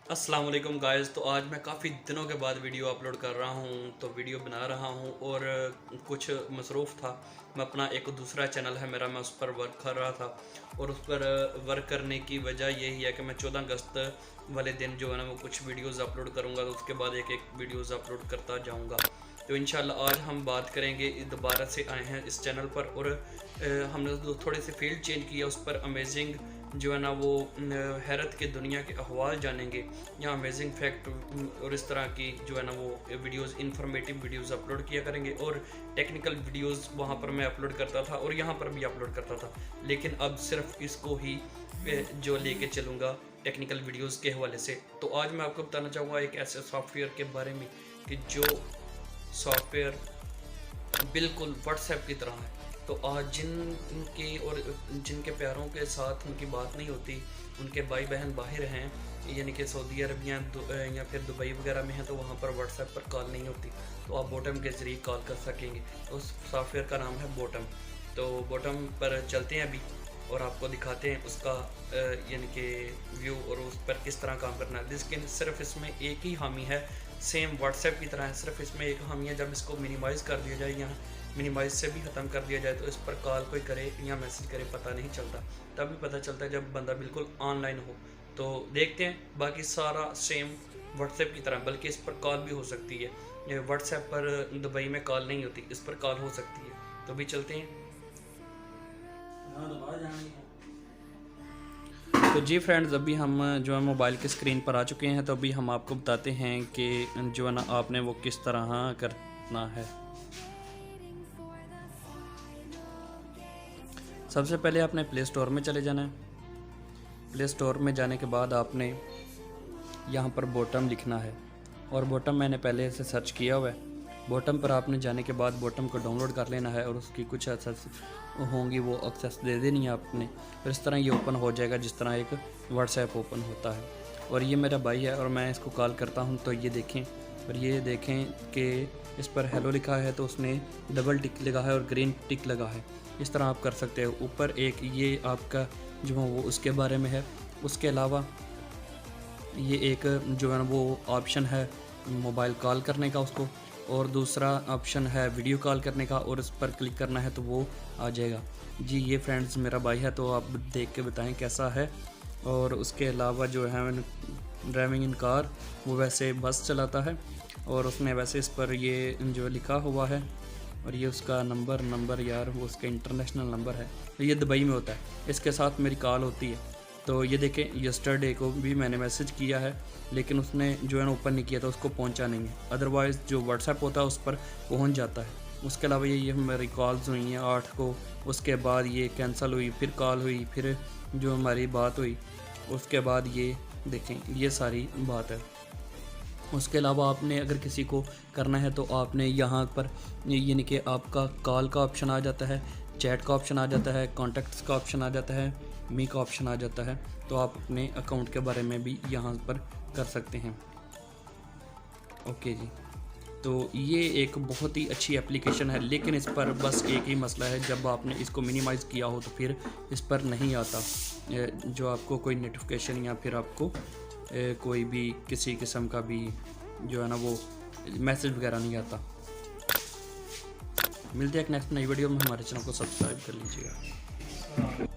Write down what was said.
अस्सलाम वालेकुम गाइस। तो आज मैं काफ़ी दिनों के बाद वीडियो अपलोड कर रहा हूँ, तो वीडियो बना रहा हूँ और कुछ मसरूफ़ था। मैं अपना एक दूसरा चैनल है मेरा, मैं उस पर वर्क कर रहा था और उस पर वर्क करने की वजह यही है कि मैं 14 अगस्त वाले दिन जो है ना वो कुछ वीडियोज़ अपलोड करूँगा, तो उसके बाद एक एक वीडियोज़ अपलोड करता जाऊँगा। तो इंशाल्लाह आज हम बात करेंगे, दोबारा से आए हैं इस चैनल पर और हमने थोड़े से फील्ड चेंज किया, उस पर अमेजिंग जो है ना वो हैरत के दुनिया के अहवाल जानेंगे या अमेजिंग फैक्ट और इस तरह की जो है ना वो वीडियोस, इन्फॉर्मेटिव वीडियोस अपलोड किया करेंगे। और टेक्निकल वीडियोस वहाँ पर मैं अपलोड करता था और यहाँ पर भी अपलोड करता था, लेकिन अब सिर्फ इसको ही जो लेके चलूँगा टेक्निकल वीडियोस के हवाले से। तो आज मैं आपको बताना चाहूँगा एक ऐसे सॉफ्टवेयर के बारे में कि जो सॉफ्टवेयर बिल्कुल व्हाट्सएप की तरह है। तो आज जिनके प्यारों के साथ उनकी बात नहीं होती, उनके भाई बहन बाहर हैं, यानी कि सऊदी अरब या फिर दुबई वगैरह में हैं, तो वहाँ पर व्हाट्सएप पर कॉल नहीं होती, तो आप बॉटम के ज़रिए कॉल कर सकेंगे। तो उस सॉफ्टवेयर का नाम है बॉटम। तो बॉटम पर चलते हैं अभी और आपको दिखाते हैं उसका यानी कि व्यू और उस पर किस तरह काम करना है। लेकिन सिर्फ इसमें एक ही हामी है, सेम व्हाट्सएप की तरह है, सिर्फ इसमें एक हामी है। जब इसको मिनिमाइज़ कर दिया जाए या मिनिमाइज से भी ख़त्म कर दिया जाए तो इस पर कॉल कोई करे या मैसेज करे पता नहीं चलता, तभी पता चलता है जब बंदा बिल्कुल ऑनलाइन हो। तो देखते हैं, बाकी सारा सेम व्हाट्सएप की तरह, बल्कि इस पर कॉल भी हो सकती है। व्हाट्सएप पर दुबई में कॉल नहीं होती, इस पर कॉल हो सकती है। तो भी चलते हैं। तो जी फ्रेंड्स, अभी हम जो है मोबाइल की स्क्रीन पर आ चुके हैं। तो अभी हम आपको बताते हैं कि जो है ना आपने वो किस तरह करना है। सबसे पहले आपने प्ले स्टोर में चले जाना है। प्ले स्टोर में जाने के बाद आपने यहाँ पर बॉटम लिखना है और बॉटम मैंने पहले से सर्च किया हुआ है। बॉटम पर आपने जाने के बाद बॉटम को डाउनलोड कर लेना है और उसकी कुछ एक्सेस होंगी, वो एक्सेस दे देनी है आपने। फिर इस तरह ये ओपन हो जाएगा जिस तरह एक व्हाट्सएप ओपन होता है। और ये मेरा भाई है और मैं इसको कॉल करता हूँ, तो ये देखें और ये देखें कि इस पर हेलो लिखा है, तो उसने डबल टिक लगा है और ग्रीन टिक लगा है। इस तरह आप कर सकते हो। ऊपर एक ये आपका जो वो उसके बारे में है। उसके अलावा ये एक जो है ना वो ऑप्शन है मोबाइल कॉल करने का उसको, और दूसरा ऑप्शन है वीडियो कॉल करने का, और इस पर क्लिक करना है तो वो आ जाएगा। जी ये फ्रेंड्स मेरा भाई है, तो आप देख के बताएं कैसा है। और उसके अलावा जो है ड्राइविंग इन कार, वो वैसे बस चलाता है और उसने वैसे इस पर ये जो लिखा हुआ है, और ये उसका नंबर यार वो उसका इंटरनेशनल नंबर है, तो ये दुबई में होता है। इसके साथ मेरी कॉल होती है। तो ये देखें, यस्टरडे को भी मैंने मैसेज किया है, लेकिन उसने जो है ना ओपन नहीं किया, तो उसको पहुंचा नहीं है। अदरवाइज़ जो व्हाट्सएप होता है उस पर पहुंच जाता है। उसके अलावा ये मेरी कॉल्स हुई हैं 8 को, उसके बाद ये कैंसिल हुई, फिर कॉल हुई, फिर जो हमारी बात हुई, उसके बाद ये देखें ये सारी बात है। उसके अलावा आपने अगर किसी को करना है तो आपने यहाँ पर यानी कि आपका कॉल का ऑप्शन आ जाता है, चैट का ऑप्शन आ जाता है, कॉन्टैक्ट्स का ऑप्शन आ जाता है, मी का ऑप्शन आ जाता है। तो आप अपने अकाउंट के बारे में भी यहाँ पर कर सकते हैं। ओके जी, तो ये एक बहुत ही अच्छी एप्लीकेशन है, लेकिन इस पर बस एक ही मसला है, जब आपने इसको मिनिमाइज़ किया हो तो फिर इस पर नहीं आता जो आपको कोई नोटिफिकेशन या फिर आपको कोई भी किसी किस्म का भी जो है ना वो मैसेज वगैरह नहीं आता। मिलते हैं एक नेक्स्ट नई वीडियो में। हमारे चैनल को सब्सक्राइब कर लीजिएगा।